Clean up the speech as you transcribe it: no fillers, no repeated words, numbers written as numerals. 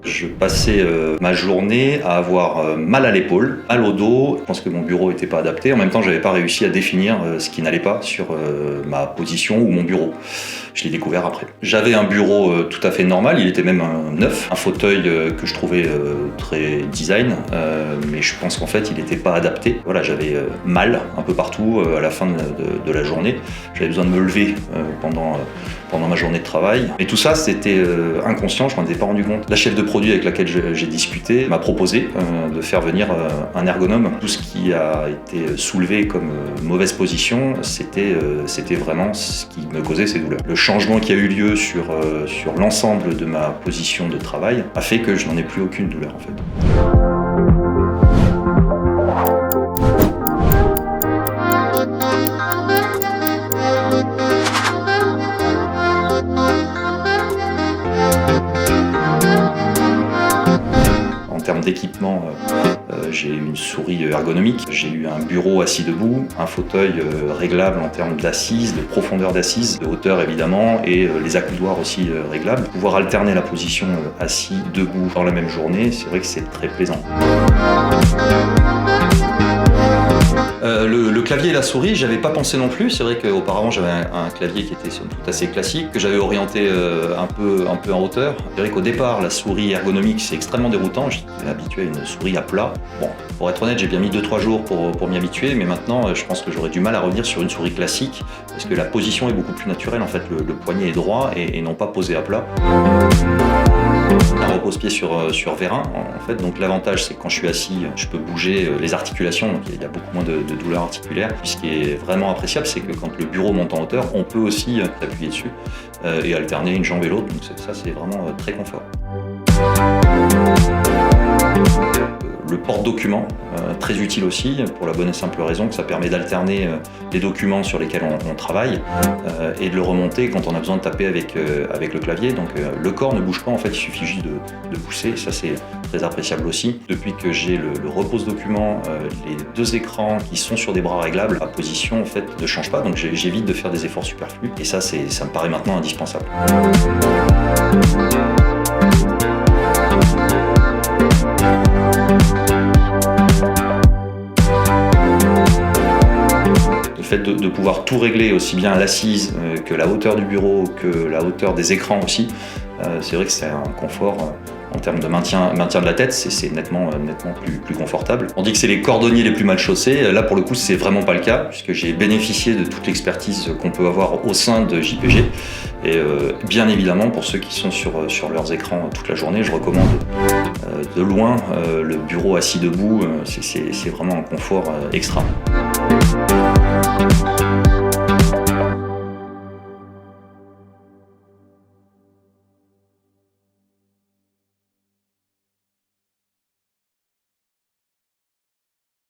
Je passais ma journée à avoir mal à l'épaule, mal au dos. Je pense que mon bureau n'était pas adapté. En même temps, je n'avais pas réussi à définir ce qui n'allait pas sur ma position ou mon bureau. Je l'ai découvert après. J'avais un bureau tout à fait normal, il était même neuf. Un fauteuil que je trouvais très design, mais je pense qu'en fait, il n'était pas adapté. Voilà, j'avais mal un peu partout à la fin de la journée. J'avais besoin de me lever pendant ma journée de travail. Et tout ça, c'était inconscient, je m'en étais pas rendu compte. La chef de produit avec laquelle j'ai discuté m'a proposé de faire venir un ergonome. Tout ce qui a été soulevé comme mauvaise position, c'était vraiment ce qui me causait ces douleurs. Le changement qui a eu lieu sur l'ensemble de ma position de travail a fait que je n'en ai plus aucune douleur en fait. En termes d'équipement, j'ai eu une souris ergonomique, j'ai eu un bureau assis debout, un fauteuil réglable en termes d'assises, de profondeur d'assises, de hauteur évidemment, et les accoudoirs aussi réglables. Pouvoir alterner la position assis, debout dans la même journée, c'est vrai que c'est très plaisant. Le clavier et la souris, j'avais pas pensé non plus. C'est vrai qu'auparavant j'avais un clavier qui était somme toute assez classique, que j'avais orienté un peu en hauteur. C'est vrai qu'au départ, la souris ergonomique c'est extrêmement déroutant. J'étais habitué à une souris à plat. Bon, pour être honnête, j'ai bien mis 2-3 jours pour m'y habituer, mais maintenant je pense que j'aurais du mal à revenir sur une souris classique parce que la position est beaucoup plus naturelle. En fait, le poignet est droit et non pas posé à plat. Un repose-pied sur vérin, en fait. Donc l'avantage, c'est que quand je suis assis, je peux bouger les articulations, donc il y a beaucoup moins de douleurs articulaires. Puis ce qui est vraiment appréciable, c'est que quand le bureau monte en hauteur, on peut aussi s'appuyer dessus et alterner une jambe et l'autre. Donc ça, c'est vraiment très confort. Le porte-documents, très utile aussi, pour la bonne et simple raison que ça permet d'alterner les documents sur lesquels on travaille et de le remonter quand on a besoin de taper avec le clavier. Donc le corps ne bouge pas, en fait, il suffit juste de pousser, ça c'est très appréciable aussi. Depuis que j'ai le repose-documents, les deux écrans qui sont sur des bras réglables, la position en fait ne change pas, donc j'évite de faire des efforts superflus et ça me paraît maintenant indispensable. Le fait de pouvoir tout régler, aussi bien plus que la hauteur du bureau, que la hauteur des écrans aussi, c'est vrai que c'est un confort en termes de maintien de la tête, c'est nettement plus confortable. On dit que c'est les cordonniers les plus mal chaussés, là pour le coup c'est vraiment pas le cas, puisque j'ai bénéficié de toute l'expertise qu'on peut avoir au sein de JPG. Et bien évidemment, pour ceux qui sont sur leurs écrans toute la journée, je recommande de loin le bureau assis debout, c'est vraiment un confort extra.